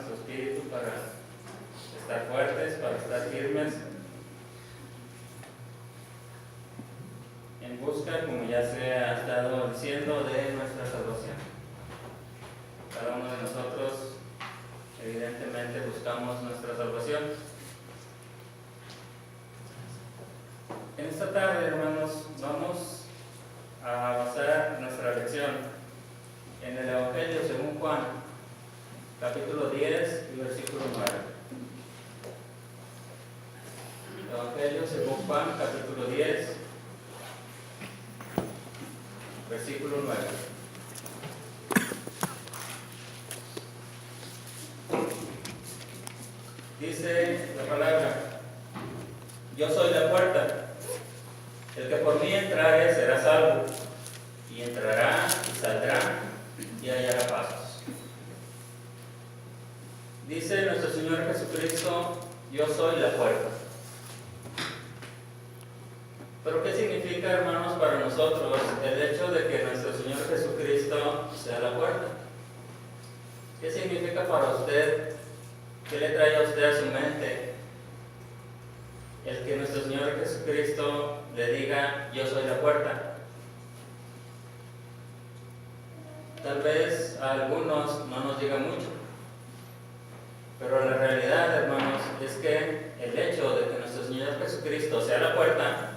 nuestro espíritu para estar fuertes, para estar firmes, en busca, como ya se ha estado diciendo, de nuestra salvación. Cada uno de nosotros, evidentemente, buscamos nuestra salvación. En esta tarde, hermanos, vamos a basar nuestra lección en el Evangelio según Juan, capítulo 10 y versículo 9. Evangelio según Juan, capítulo 10, versículo 9. Dice la palabra: yo soy la puerta. El que por mí entrare será salvo, y entrará y saldrá y hallará pasos. Dice nuestro Señor Jesucristo: yo soy la puerta. Pero ¿qué significa, hermanos, para nosotros el hecho de que nuestro Señor Jesucristo sea la puerta? ¿Qué significa para usted? ¿Qué le trae a usted a su mente el que nuestro Señor Jesucristo le diga: yo soy la puerta? Tal vez a algunos no nos diga mucho, pero la realidad, hermanos, es que el hecho de que nuestro Señor Jesucristo sea la puerta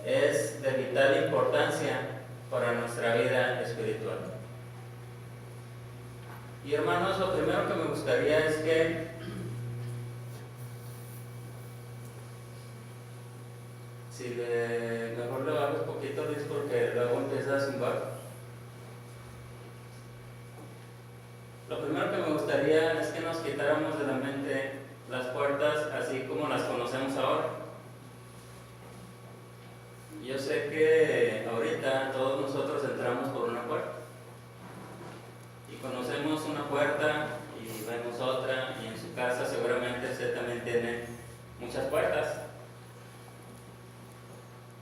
es de vital importancia para nuestra vida espiritual. Y hermanos, lo primero que me gustaría es que mejor le bajo un poquito, Luis, porque luego empieza a zumbar. Lo primero que me gustaría es que nos quitáramos de la mente las puertas así como las conocemos ahora. Yo sé que ahorita todos nosotros entramos por una puerta y conocemos una puerta y vemos otra, y en su casa seguramente usted también tiene muchas puertas.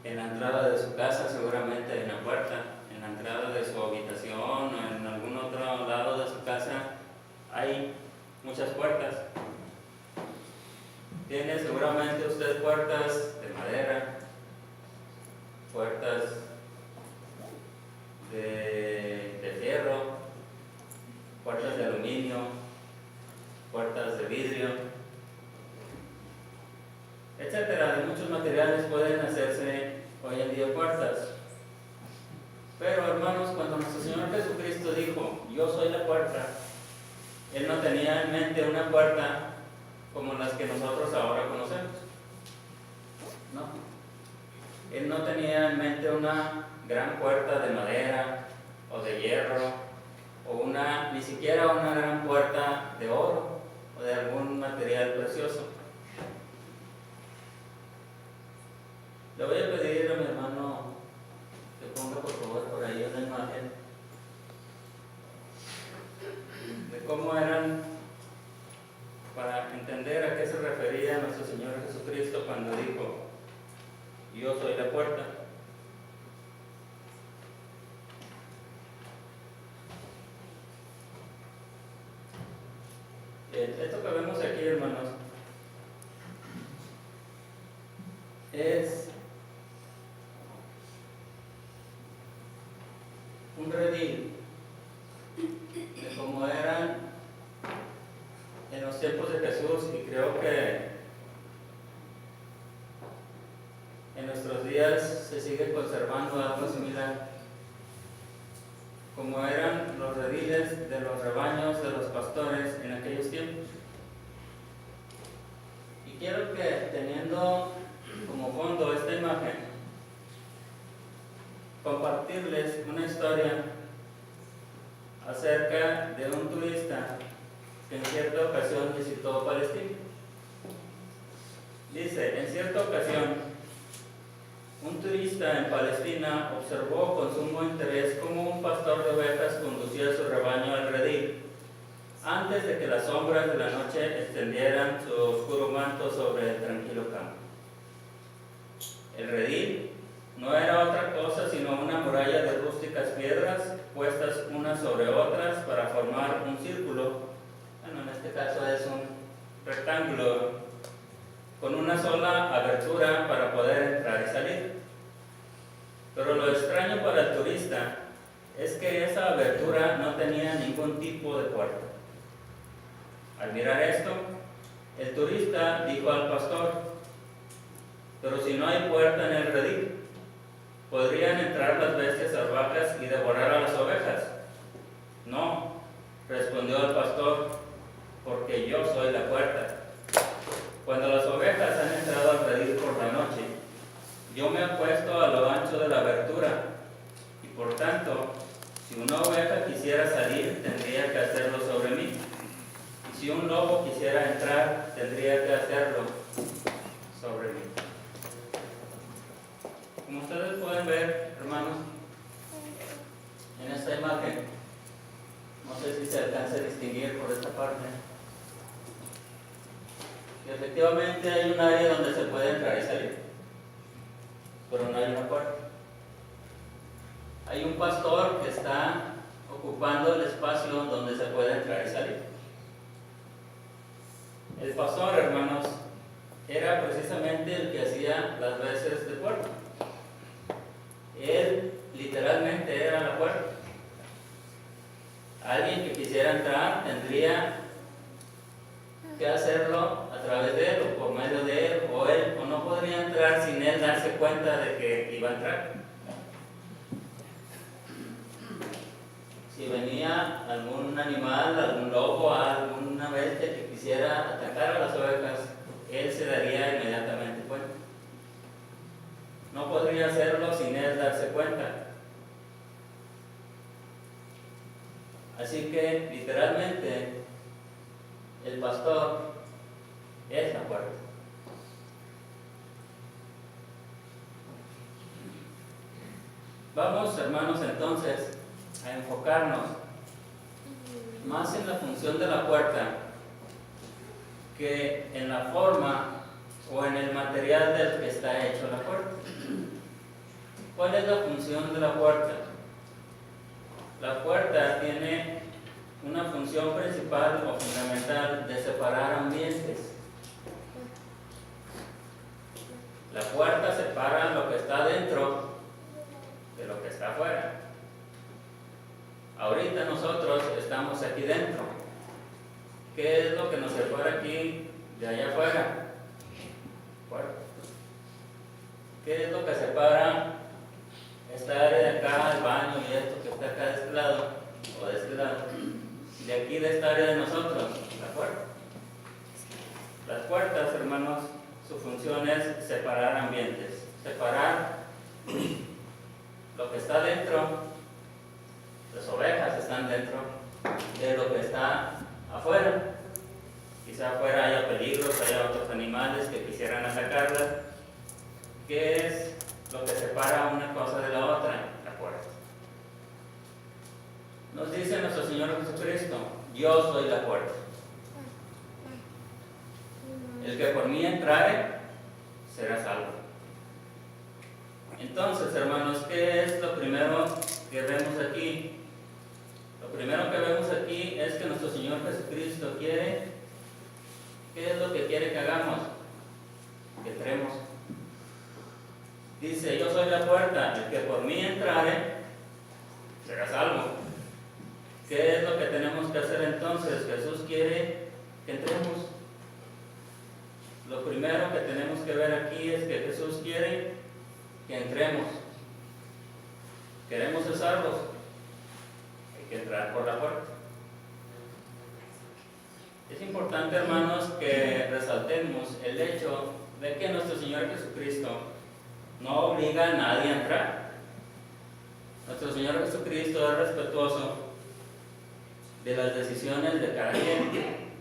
En la entrada de su casa seguramente hay una puerta, en la entrada de su habitación o en algún otro lado de su casa hay muchas puertas. Tiene seguramente usted puertas de madera, puertas de fierro, puertas de aluminio, puertas de vidrio, etcétera. De muchos materiales pueden hacerse hoy en día puertas. Pero, hermanos, cuando nuestro Señor Jesucristo dijo: yo soy la puerta, Él no tenía en mente una puerta como las que nosotros ahora conocemos. No. Él no tenía en mente una gran puerta de madera o de hierro, o ni siquiera una gran puerta de oro o de algún material precioso. Le voy a pedir a mi hermano que ponga por favor por ahí una imagen de cómo eran, para entender a qué se refería nuestro Señor Jesucristo cuando dijo: yo soy la puerta. Esto que vemos aquí, hermanos, es un redil de cómo eran en los tiempos de Jesús, y creo que en nuestros días se sigue conservando algo similar, como eran los rediles de los rebaños de los pastores en aquellos tiempos. Y quiero que, teniendo como fondo esta imagen, compartirles una historia acerca de un turista que en cierta ocasión visitó Palestina. Dice: en cierta ocasión, un turista en Palestina observó con sumo interés cómo un pastor de ovejas conducía su rebaño al redil, antes de que las sombras de la noche extendieran su oscuro manto sobre el tranquilo campo. El redil no era otra cosa sino una muralla de rústicas piedras puestas unas sobre otras para formar un círculo. Bueno, en este caso es un rectángulo con una sola abertura para poder entrar y salir. Pero lo extraño para el turista es que esa abertura no tenía ningún tipo de puerta. Al mirar esto, el turista dijo al pastor: pero si no hay puerta en el redil, ¿podrían entrar las bestias salvajes y devorar a las ovejas? No, respondió el pastor, porque yo soy la puerta. Cuando las ovejas han entrado al redil por la noche, yo me acuesto a lo ancho de la abertura, y por tanto, si una oveja quisiera salir, tendría que hacerlo sobre mí. Y si un lobo quisiera entrar, tendría que hacerlo sobre mí. Como ustedes pueden ver, hermanos, en esta imagen, no sé si se alcanza a distinguir por esta parte, que efectivamente hay un área donde se puede entrar y salir, pero no hay una puerta. Hay un pastor que está ocupando el espacio donde se puede entrar y salir. El pastor, hermanos, era precisamente el que hacía las veces de puerta. Él literalmente era la puerta. Alguien que quisiera entrar tendría que hacerlo a través de él o por medio de él, o no podría entrar sin él darse cuenta de que iba a entrar. Si venía algún animal, algún lobo, alguna bestia que quisiera atacar a las ovejas, él se daría inmediatamente cuenta. No podría hacerlo sin él darse cuenta. Así que, literalmente, el pastor es la puerta. Vamos, hermanos, entonces, a enfocarnos más en la función de la puerta que en la forma o en el material del que está hecho la puerta. ¿Cuál es la función de la puerta? La puerta tiene una función principal o fundamental de separar ambientes. La puerta separa lo que está dentro de lo que está afuera. Ahorita nosotros estamos aquí dentro. ¿Qué es lo que nos separa aquí de allá afuera? Puerta. ¿Qué es lo que separa esta área de acá, el baño y esto que está acá de este lado o de este lado, de aquí de esta área de nosotros? La puerta. Las puertas, hermanos, su función es separar ambientes, separar lo que está dentro. Las ovejas están dentro de lo que está afuera. Quizá afuera haya peligros, haya otros animales que quisieran atacarlas. ¿Qué es lo que separa una cosa de la otra? La puerta. Nos dice nuestro Señor Jesucristo: yo soy la puerta. El que por mí entrare será salvo. Entonces, hermanos, ¿qué es lo primero que vemos aquí? Lo primero que vemos aquí es que nuestro Señor Jesucristo quiere, ¿qué es lo que quiere que hagamos? Que entremos. Dice: yo soy la puerta, el que por mí entrare será salvo. ¿Qué es lo que tenemos que hacer entonces? Jesús quiere que entremos. Lo primero que tenemos que ver aquí es que Jesús quiere que entremos. Queremos ser salvos, hay que entrar por la puerta. Es importante, hermanos, que resaltemos el hecho de que nuestro Señor Jesucristo no obliga a nadie a entrar. Nuestro Señor Jesucristo es respetuoso de las decisiones de cada quien.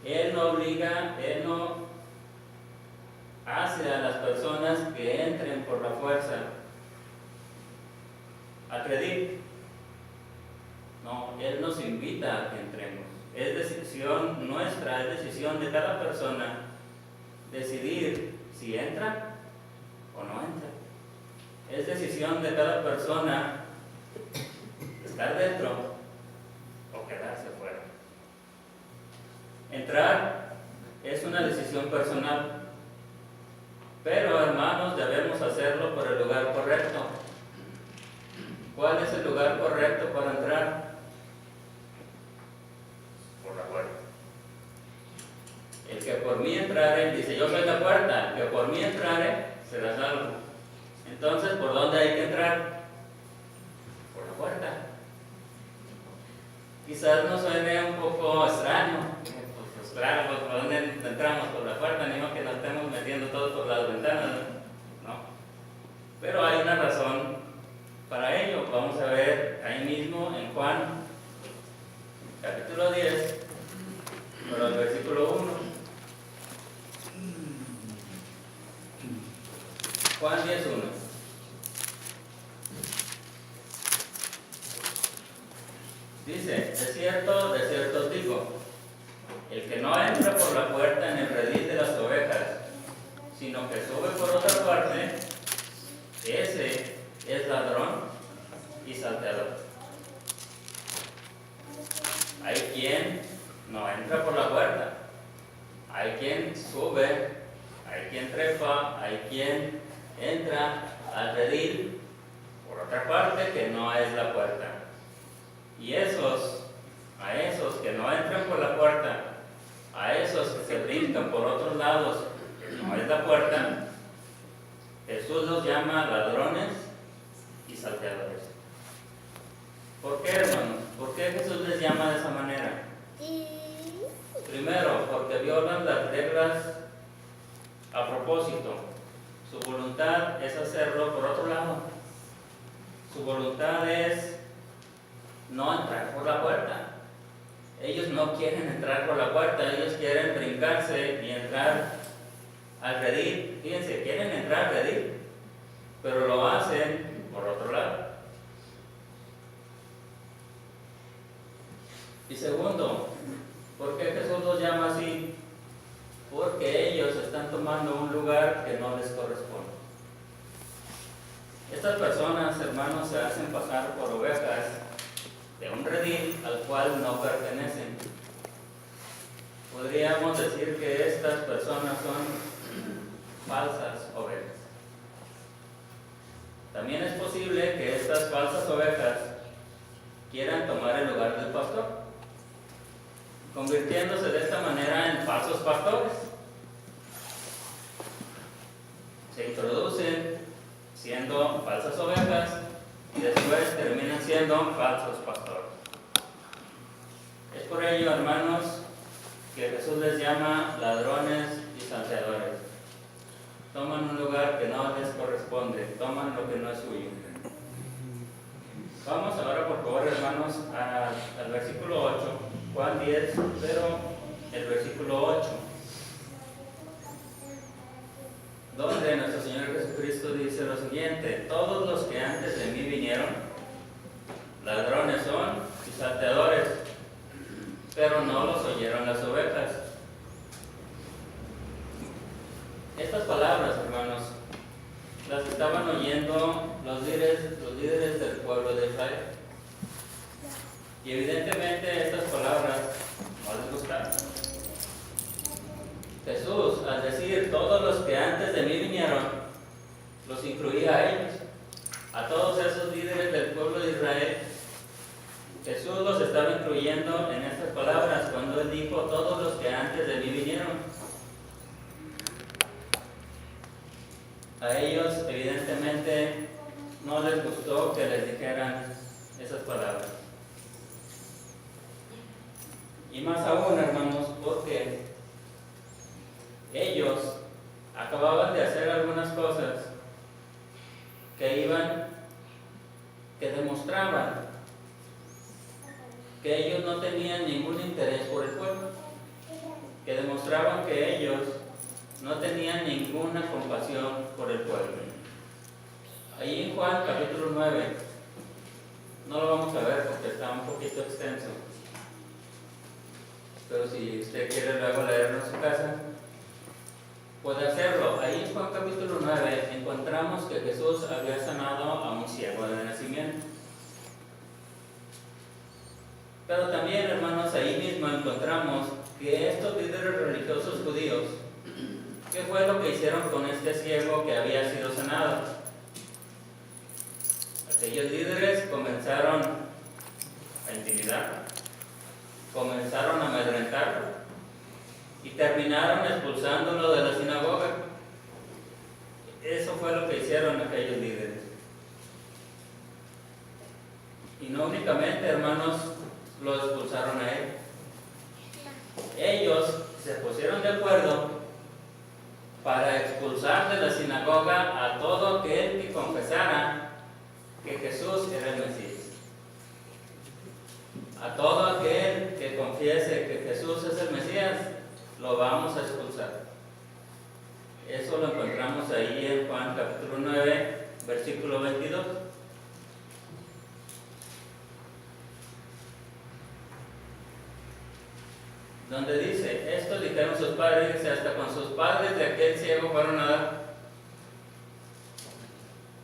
Él no obliga, Él no hace a las personas que entren por la fuerza a creer. No, Él nos invita a que entremos. Es decisión nuestra, es decisión de cada persona decidir si entra o no entra. Es decisión de cada persona estar dentro o quedarse fuera. una decisión personal. Pero hermanos, debemos hacerlo por el lugar correcto. ¿Cuál es el lugar correcto para entrar? Por la puerta. El que por mí entrare, dice, yo soy la puerta, el que por mí entrare, será salvo. Entonces, ¿por dónde hay que entrar? Por la puerta. Quizás nos suene un poco extraño. Pues claro, pues, ¿por dónde entramos? Por la puerta, ni modo que nos estemos metiendo todos por las ventanas, ¿no? Pero hay una razón para ello. Vamos a ver ahí mismo en Juan, capítulo 10, por el versículo 1. Juan 10:1. Dice, de cierto os digo, el que no entra por la puerta en el redil de las ovejas, sino que sube por otra parte, ese es ladrón y salteador. Hay quien no entra por la puerta, hay quien sube, hay quien trepa, hay quien entra al redil por otra parte que no es la puerta. Y a esos que no entran por la puerta, a esos que se brincan por otros lados, que no es la puerta, Jesús los llama ladrones y salteadores. ¿Por qué, hermanos? ¿Por qué Jesús les llama de esa manera? Primero, porque violan las reglas a propósito. Su voluntad es hacerlo por otro lado. Su voluntad es no entrar por la puerta. Ellos no quieren entrar por la puerta, ellos quieren brincarse y entrar al redil. Fíjense, quieren entrar al redil, pero lo hacen por otro lado. Y segundo, ¿por qué Jesús los llama así? Porque ellos están tomando un lugar que no les corresponde. Estas personas, hermanos, se hacen pasar por ovejas de un redil al cual no pertenecen. Podríamos decir que estas personas son falsas ovejas. También es posible que estas falsas ovejas quieran tomar el lugar del pastor, convirtiéndose de esta manera en falsos pastores. Se introducen siendo falsas ovejas y después terminan siendo falsos pastores. Es por ello, hermanos, que Jesús les llama ladrones y salteadores. Toman un lugar que no les corresponde, toman lo que no es suyo. Vamos ahora, por favor, hermanos, al versículo 8, Juan 10, pero el versículo 8, donde nuestro Señor Jesucristo dice lo siguiente: todos los que antes de mí vinieron, ladrones son y salteadores, pero no los oyeron las ovejas. Estas palabras, hermanos, las estaban oyendo los líderes del pueblo de Israel. Y evidentemente estas palabras no les gustaron. Jesús, al decir todos los que antes de mí vinieron, los incluía a ellos, a todos esos líderes del pueblo de Israel. Jesús los estaba incluyendo en estas palabras cuando Él dijo todos los que antes de mí vinieron. A ellos evidentemente no les gustó que les dijeran esas palabras. Y más aún, hermanos, porque ellos acababan de hacer algunas cosas que demostraban que ellos no tenían ningún interés por el pueblo, que demostraban que ellos no tenían ninguna compasión por el pueblo. Ahí en Juan capítulo 9, no lo vamos a ver porque está un poquito extenso, pero si usted quiere luego leerlo en su casa, puede hacerlo. Ahí en Juan capítulo 9 encontramos que Jesús había sanado a un ciego de nacimiento. Pero también, hermanos, ahí mismo encontramos que estos líderes religiosos judíos, ¿qué fue lo que hicieron con este ciego que había sido sanado? Aquellos líderes comenzaron a intimidarlo, comenzaron a amedrentarlo y terminaron expulsándolo de la sinagoga. Eso fue lo que hicieron aquellos líderes. Y no únicamente, hermanos, lo expulsaron a él. Ellos se pusieron de acuerdo para expulsar de la sinagoga a todo aquel que confesara que Jesús era el Mesías. A todo aquel que confiese que Jesús es el Mesías, lo vamos a expulsar. Eso lo encontramos ahí en Juan capítulo 9, versículo 22. Donde dice, esto dijeron sus padres, dice, hasta con sus padres de aquel ciego fueron a dar.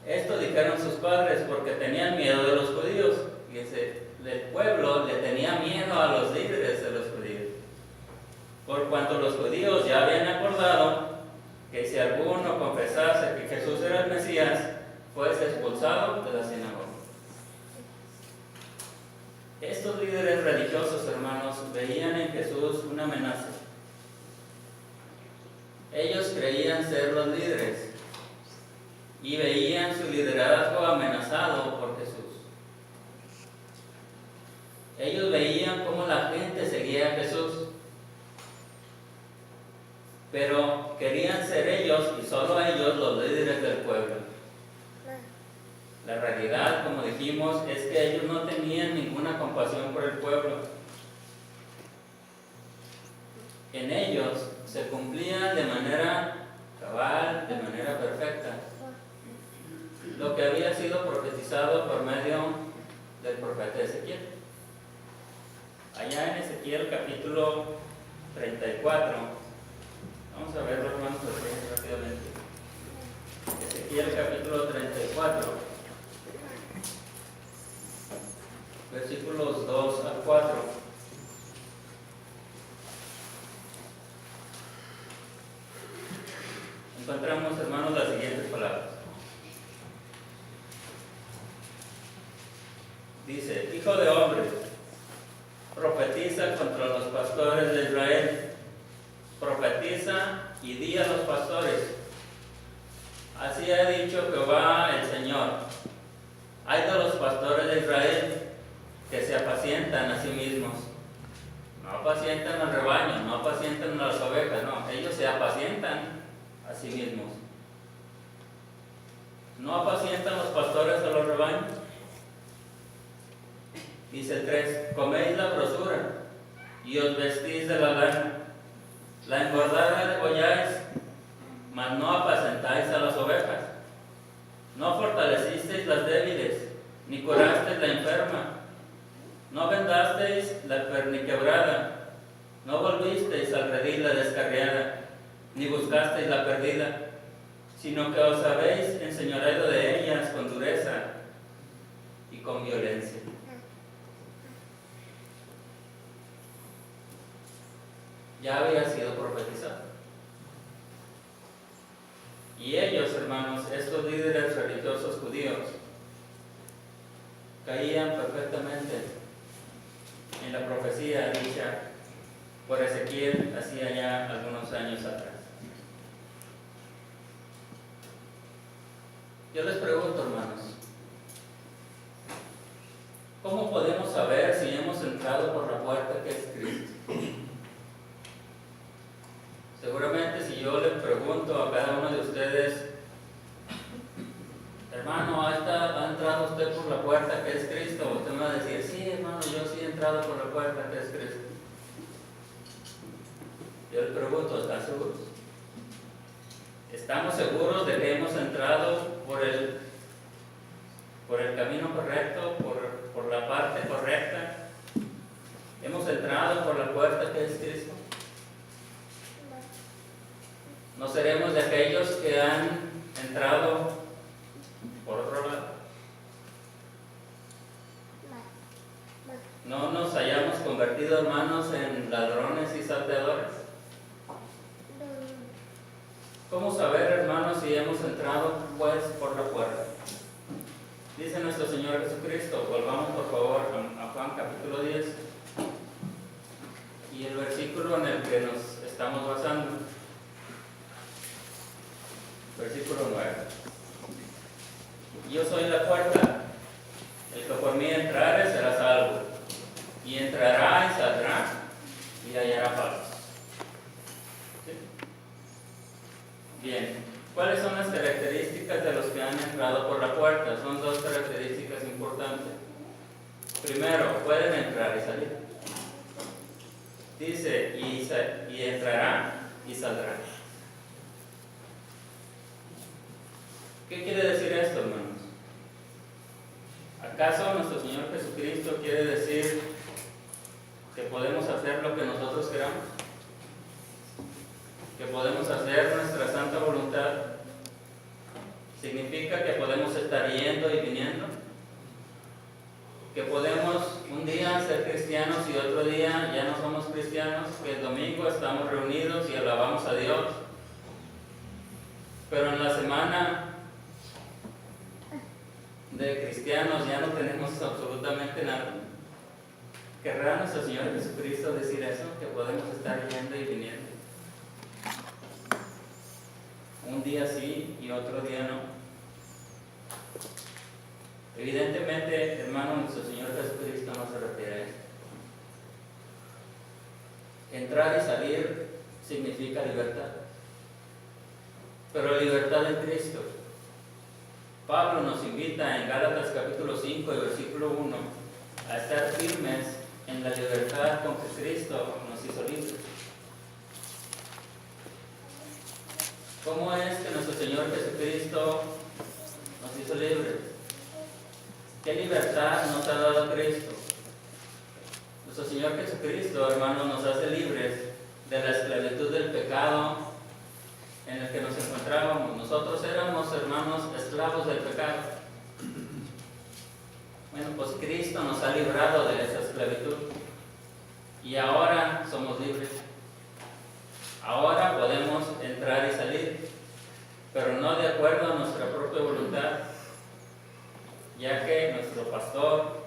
Esto dijeron sus padres porque tenían miedo de los judíos. Dice, el pueblo le tenía miedo a los líderes de los judíos. Por cuanto los judíos ya habían acordado que si alguno confesase que Jesús era el Mesías, fuese expulsado de la sinagoga. Estos líderes religiosos, hermanos, veían en Jesús una amenaza. Ellos creían ser los líderes y veían su liderazgo amenazado por Jesús. Ellos veían cómo la gente seguía a Jesús, pero querían ser ellos y solo ellos los líderes del pueblo. La realidad, como dijimos, es que ellos no tenían ninguna compasión por el pueblo. En ellos se cumplía de manera cabal, de manera perfecta, lo que había sido profetizado por medio del profeta Ezequiel. Allá en Ezequiel capítulo 34, vamos a verlo, hermanos, así rápidamente. Ezequiel capítulo 34. Versículos 2 al 4. Encontramos, hermanos, las siguientes palabras. Dice, hijo de hombre, profetiza contra los pastores de Israel. Profetiza y di a los pastores, así ha dicho Jehová el Señor. Hay de los pastores de Israel que se apacientan a sí mismos. No apacientan al rebaño, no apacientan a las ovejas, no, ellos se apacientan a sí mismos. No apacientan los pastores a los rebaños. Dice el 3, coméis la grosura y os vestís de la lana, la engordada degolláis, mas no apacentáis a las ovejas. No fortalecisteis las débiles, ni curasteis la enferma. No vendasteis la perniquebrada, no volvisteis al redil la descarriada, ni buscasteis la perdida, sino que os habéis enseñoreado de ellas con dureza y con violencia. Ya había sido profetizado. Y ellos, hermanos, estos líderes religiosos judíos, caían perfectamente en la profecía dicha por Ezequiel hacía ya algunos años atrás. Yo les pregunto, hermanos, ¿cómo podemos saber si hemos entrado por la puerta que es Cristo? Seguramente si yo les pregunto a cada uno de ustedes, hermano, ¿ha entrado usted por la puerta que es Cristo? Usted me va a decir, sí, hermano, yo sí he entrado por la puerta que es Cristo. Yo les pregunto, ¿están seguros? ¿Estamos seguros de que hemos entrado por el camino correcto, por la parte correcta? ¿Hemos entrado por la puerta que es Cristo? ¿No seremos de aquellos que han entrado por otro lado? ¿No nos hallamos en ladrones y salteadores? ¿Cómo saber, hermanos, si hemos entrado pues por la puerta? Dice nuestro Señor Jesucristo, volvamos por favor a Juan capítulo 10 y el versículo en el que nos estamos basando, versículo 9. Yo soy la puerta, el que por mí entrare será salvo, y entrará y saldrá y hallará paz. ¿Sí? Bien, ¿cuáles son las características de los que han entrado por la puerta? Son dos características importantes. Primero, pueden entrar y salir. Dice, y entrará y saldrá. ¿Qué quiere decir esto, hermanos? ¿Acaso nuestro Señor Jesucristo quiere decir que podemos hacer lo que nosotros queramos? ¿Que podemos hacer nuestra santa voluntad? ¿Significa que podemos estar yendo y viniendo? ¿Que podemos un día ser cristianos y otro día ya no somos cristianos? ¿Que el domingo estamos reunidos y alabamos a Dios, pero en la semana de cristianos ya no tenemos absolutamente nada? ¿Querrá nuestro Señor Jesucristo decir eso? ¿Que podemos estar yendo y viniendo? Un día sí y otro día no. Evidentemente, hermano, nuestro Señor Jesucristo no se refiere a eso. Entrar y salir significa libertad, pero libertad en Cristo. Pablo nos invita en Gálatas capítulo 5 y versículo 1 a estar firmes en la libertad con que Cristo nos hizo libres. ¿Cómo es que nuestro Señor Jesucristo nos hizo libres? ¿Qué libertad nos ha dado Cristo? Nuestro Señor Jesucristo, hermanos, nos hace libres de la esclavitud del pecado en el que nos encontrábamos. Nosotros éramos, hermanos, esclavos del pecado. Bueno, pues Cristo nos ha librado de esa esclavitud y ahora somos libres. Ahora podemos entrar y salir, pero no de acuerdo a nuestra propia voluntad, ya que nuestro pastor,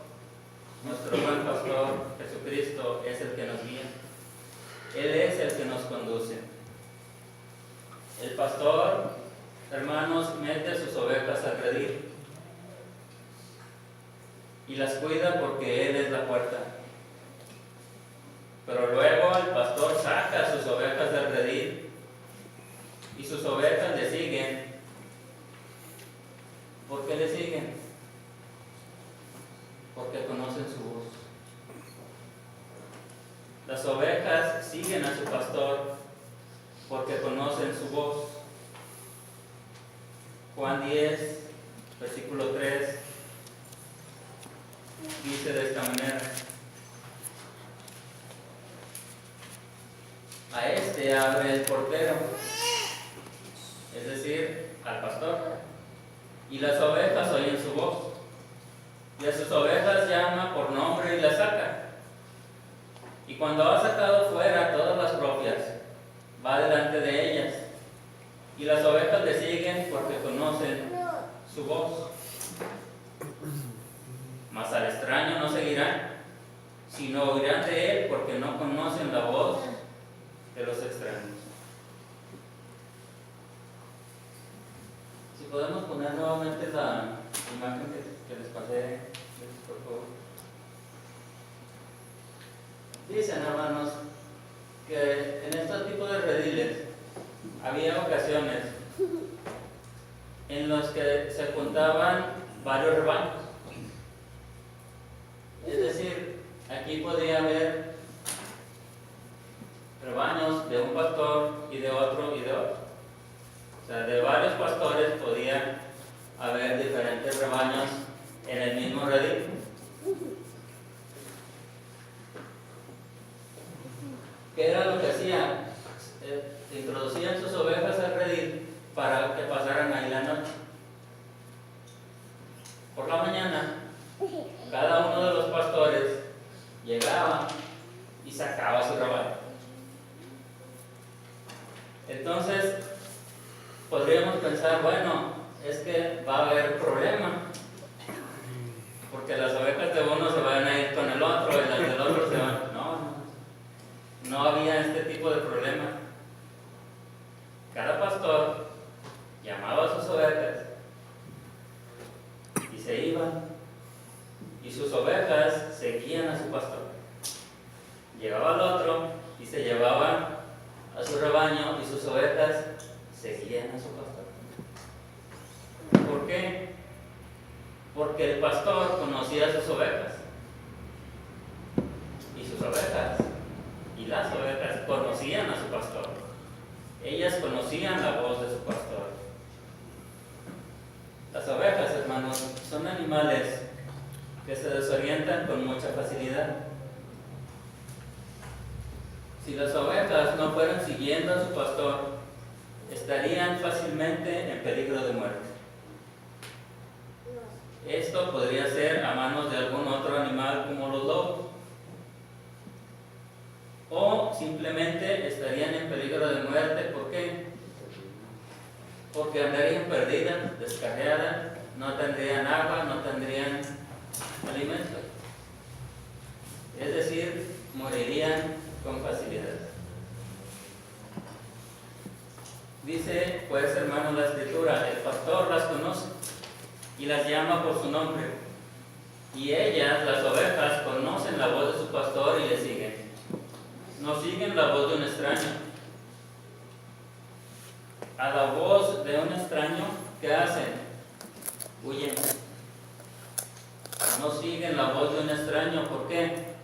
nuestro buen pastor Jesucristo es el que nos guía. Él es el que nos conduce. El pastor, hermanos, mete sus ovejas al redil y las cuida porque Él es la puerta. Pero luego el pastor saca sus ovejas del redil y sus ovejas le siguen. ¿Por qué le siguen? Porque conocen su voz. Las ovejas siguen a su pastor porque conocen su voz. Juan 10, versículo 3, dice de esta manera: a este abre el portero, es decir, al pastor, y las ovejas oyen su voz, y a sus ovejas llama por nombre y las saca. Y cuando ha sacado fuera todas las propias, va delante de ellas, y las ovejas le siguen porque conocen su voz. Mas al extraño no seguirán, sino oirán de él porque no conocen la voz de los extraños. Si podemos poner nuevamente la imagen que les pasé, por favor. Dicen, hermanos, que en este tipo de rediles había ocasiones en las que se juntaban varios rebaños. Es decir, aquí podía haber rebaños de un pastor y de otro y de otro. O sea, de varios pastores podía haber diferentes rebaños en el mismo redil. ¿Qué era lo que hacían? Introducían sus ovejas al redil para que pasaran ahí la noche. Por la mañana, cada uno de los pastores llegaba y sacaba su rebaño. Entonces, podríamos pensar, bueno, es que va a haber problema, porque las ovejas de uno se van a ir con el otro y las del otro se van. No había este tipo de problema. Cada pastor llamaba a sus ovejas y se iban, y sus ovejas seguían a su pastor. Llegaba al otro y se llevaba a su rebaño y sus ovejas seguían a su pastor. ¿Por qué? Porque el pastor conocía a sus ovejas, y sus ovejas y las ovejas conocían a su pastor. Ellas conocían la voz de su pastor. Las ovejas, hermanos, son animales que se desorientan con mucha facilidad. Si las ovejas no fueran siguiendo a su pastor, estarían fácilmente en peligro de muerte. Esto podría ser a manos de algún otro animal como los lobos, o simplemente estarían en peligro de muerte. ¿Por qué? Porque andarían perdidas, descarriadas, no tendrían agua, no tendrían alimento. Es decir, morirían con facilidad. Dice, pues, hermanos, la Escritura, el pastor las conoce y las llama por su nombre, y ellas, las ovejas, conocen la voz de su pastor y le siguen. No siguen la voz de un extraño. A la voz de un extraño, ¿qué hacen? Huyen. No siguen la voz de un extraño. ¿Por qué?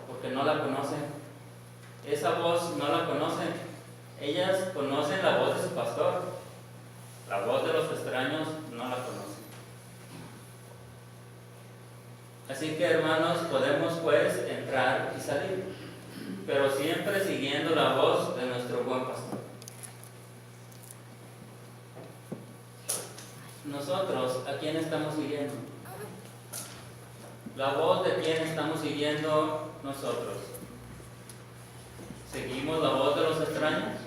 Porque no la conocen. Esa voz no la conocen. Ellas conocen la voz de su pastor. La voz de los extraños no la conocen. Así que, hermanos, podemos pues entrar y salir, pero siempre siguiendo la voz de nuestro buen pastor. Nosotros, ¿a quién estamos siguiendo? ¿La voz de quién estamos siguiendo nosotros? ¿Seguimos la voz de los extraños?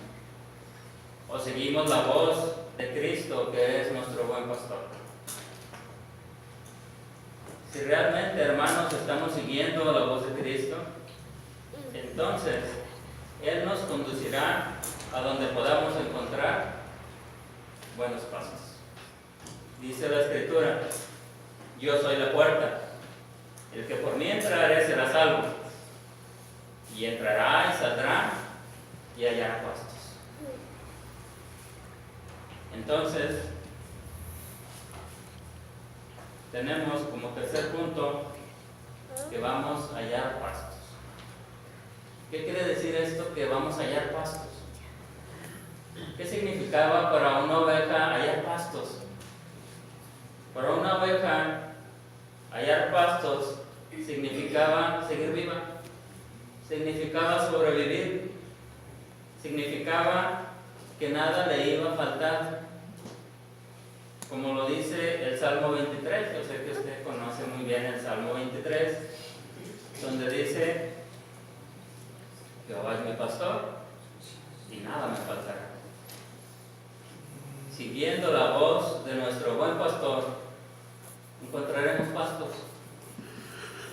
¿O seguimos la voz de Cristo, que es nuestro buen pastor? Si realmente, hermanos, estamos siguiendo la voz de Cristo, entonces Él nos conducirá a donde podamos encontrar buenos pasos. Dice la Escritura, yo soy la puerta, el que por mí entrare será salvo, y entrará y saldrá y hallará pastos. Entonces, tenemos como tercer punto que vamos a hallar pastos. ¿Qué quiere decir esto, que vamos a hallar pastos? ¿Qué significaba para una oveja hallar pastos? Para una oveja, hallar pastos significaba seguir viva, significaba sobrevivir, significaba que nada le iba a faltar. Como lo dice el Salmo 23, yo sé que usted conoce muy bien el Salmo 23, donde dice, Jehová es mi pastor y nada me faltará. Siguiendo la voz de nuestro buen pastor, encontraremos pastos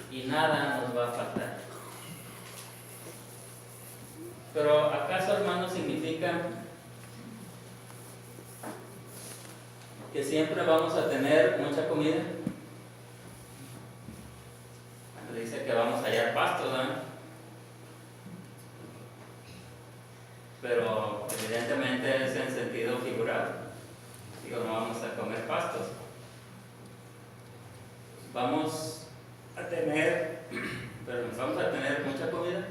y nada nos va a faltar. Pero ¿acaso, hermanos, significa que siempre vamos a tener mucha comida? Dice que vamos a hallar pastos, ¿no? Pero evidentemente es en sentido figurado. Digo, no vamos a comer pastos. Vamos a tener mucha comida.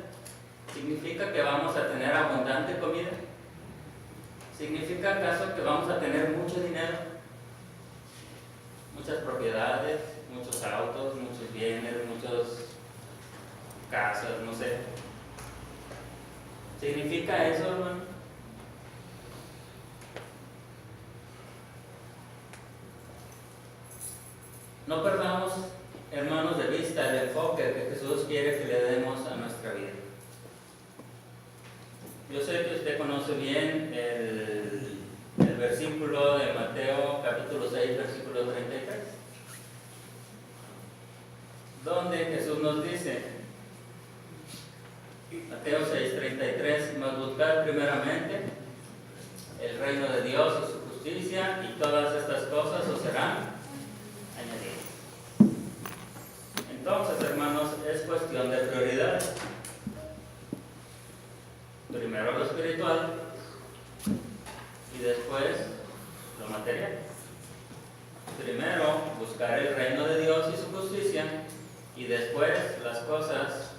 ¿Significa que vamos a tener abundante comida? ¿Significa acaso que vamos a tener mucho dinero? Muchas propiedades, muchos autos, muchos bienes, muchas casas, no sé. ¿Significa eso, hermano? No perdamos, hermanos, de vista el enfoque que Jesús quiere que le demos a nuestra vida. Yo sé que usted conoce bien el versículo de Mateo capítulo 6, versículo 33, donde Jesús nos dice, Mateo 6, 33, mas buscad primeramente el reino de Dios y su justicia, y todas estas cosas os serán añadidas. Entonces, hermanos, es cuestión de prioridades. Primero lo espiritual y después lo material. Primero buscar el reino de Dios y su justicia, y después las cosas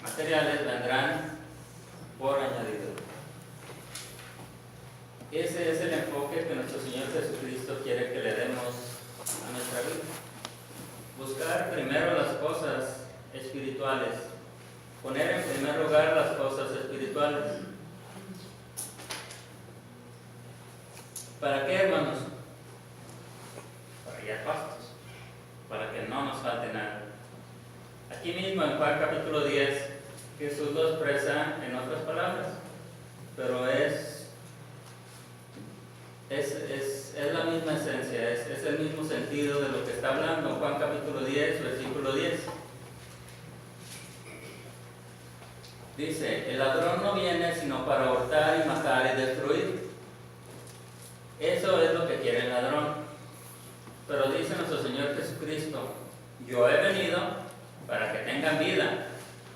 materiales vendrán por añadidura. Ese es el enfoque que nuestro Señor Jesucristo quiere que le demos a nuestra vida. Buscar primero las cosas espirituales, poner en primer lugar las cosas espirituales. ¿Para qué, hermanos? Para hallar pastos, para que no nos falte nada. Aquí mismo en Juan capítulo 10, Jesús lo expresa en otras palabras, pero es la misma esencia, es el mismo sentido de lo que está hablando. Juan capítulo 10, versículo 10. Dice, el ladrón no viene sino para hurtar y matar y destruir. Eso es lo que quiere el ladrón. Pero dice nuestro Señor Jesucristo, yo he venido para que tengan vida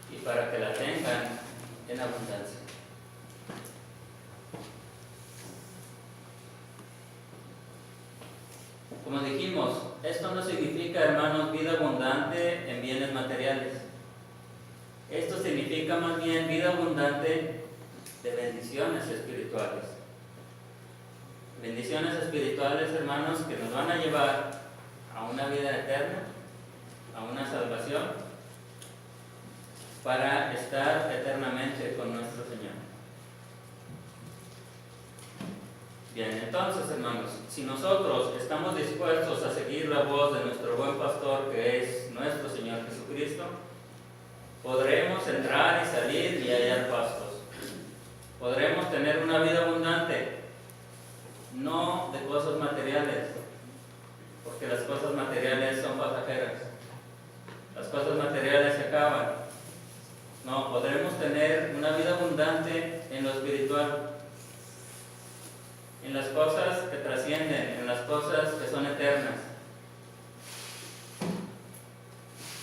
y para que la tengan en abundancia. Como dijimos, esto no significa, hermanos, vida abundante en bienes materiales. Esto significa más bien vida abundante de bendiciones espirituales. Bendiciones espirituales, hermanos, que nos van a llevar a una vida eterna, a una salvación, para estar eternamente con nuestro Señor. Bien, entonces, hermanos, si nosotros estamos dispuestos a seguir la voz de nuestro buen pastor, que es nuestro Señor Jesucristo, podremos entrar y salir y hallar pastos. Podremos tener una vida abundante, no de cosas materiales, porque las cosas materiales son pasajeras. Las cosas materiales se acaban. No, podremos tener una vida abundante en lo espiritual, en las cosas que trascienden, en las cosas que son eternas.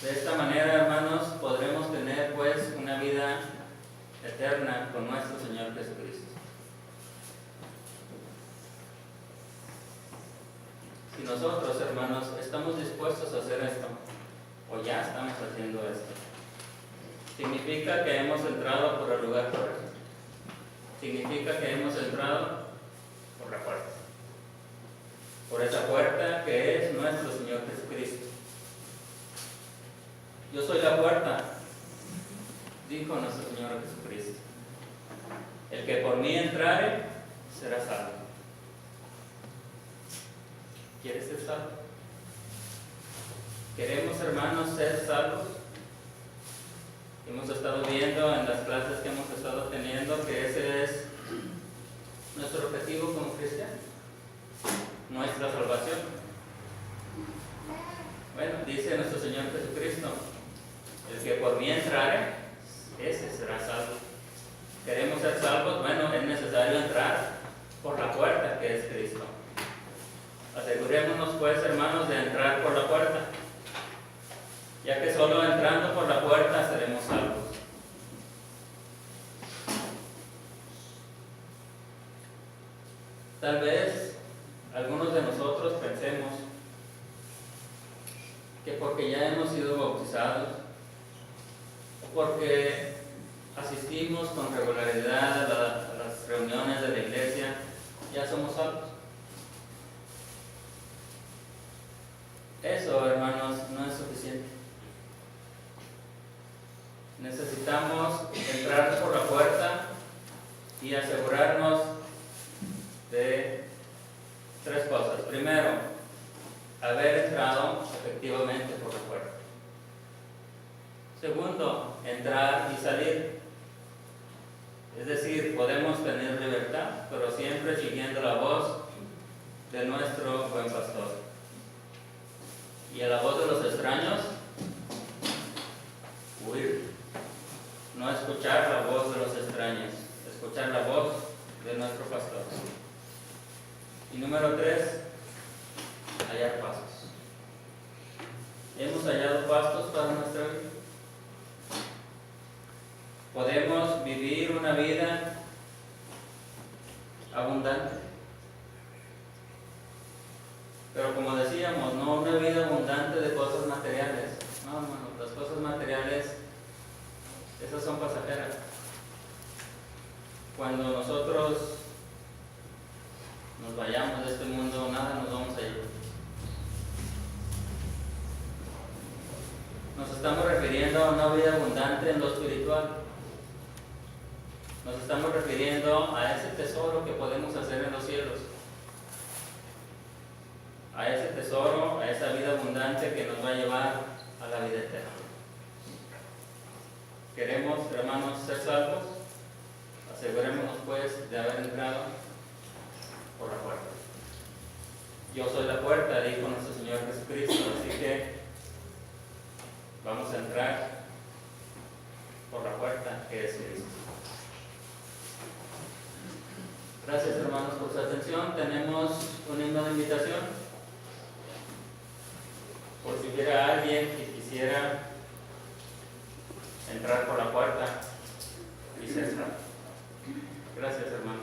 De esta manera, hermanos, podremos tener pues una vida eterna con nuestro Señor Jesucristo. Si nosotros, hermanos, estamos dispuestos a hacer esto, o ya estamos haciendo esto, significa que hemos entrado por el lugar correcto. Significa que hemos entrado por la puerta. Por esa puerta que es nuestro Señor Jesucristo. Yo soy la puerta, dijo nuestro Señor Jesucristo. El que por mí entrare, será salvo. ¿Quieres ser salvo? ¿Queremos, hermanos, ser salvos? Hemos estado viendo en las clases que hemos estado teniendo que ese es nuestro objetivo como cristianos, nuestra salvación. Bueno, dice nuestro Señor Jesucristo, el que por mí entrare, ese será salvo. ¿Queremos ser salvos? Bueno, es necesario entrar por la puerta que es Cristo. Asegurémonos pues, hermanos, de entrar por la puerta, ya que solo entrando por la puerta seremos salvos. Tal vez algunos de nosotros pensemos que porque ya hemos sido bautizados, porque asistimos con regularidad a las reuniones de la iglesia, ya somos salvos. Eso, hermanos, no es suficiente. Necesitamos entrar por la puerta y asegurarnos de tres cosas. Primero, haber entrado efectivamente por la puerta. Segundo, entrar y salir. Es decir, podemos tener libertad, pero siempre siguiendo la voz de nuestro buen pastor. Y a la voz de los extraños, huir. No escuchar la voz de los extraños, escuchar la voz de nuestro pastor. Y número 3, hallar pastos. ¿Hemos hallado pastos para nuestra vida? ¿Podemos vivir una vida abundante? Pero como decíamos, no una vida abundante de cosas materiales. No, hermano, las cosas materiales, esas son pasajeras. Cuando nosotros nos vayamos de este mundo, nada nos vamos a llevar. Nos estamos refiriendo a una vida abundante en lo espiritual. Nos estamos refiriendo a ese tesoro que podemos hacer en los cielos. A ese tesoro, a esa vida abundante que nos va a llevar a la vida eterna. ¿Queremos, hermanos, ser salvos? Asegurémonos pues de haber entrado por la puerta. Yo soy la puerta, dijo nuestro Señor Jesucristo, así que vamos a entrar por la puerta que es Cristo. Gracias, hermanos, por su atención. Tenemos un himno de invitación. Por si hubiera alguien que quisiera entrar por la puerta y ser salvo. Gracias, hermanos.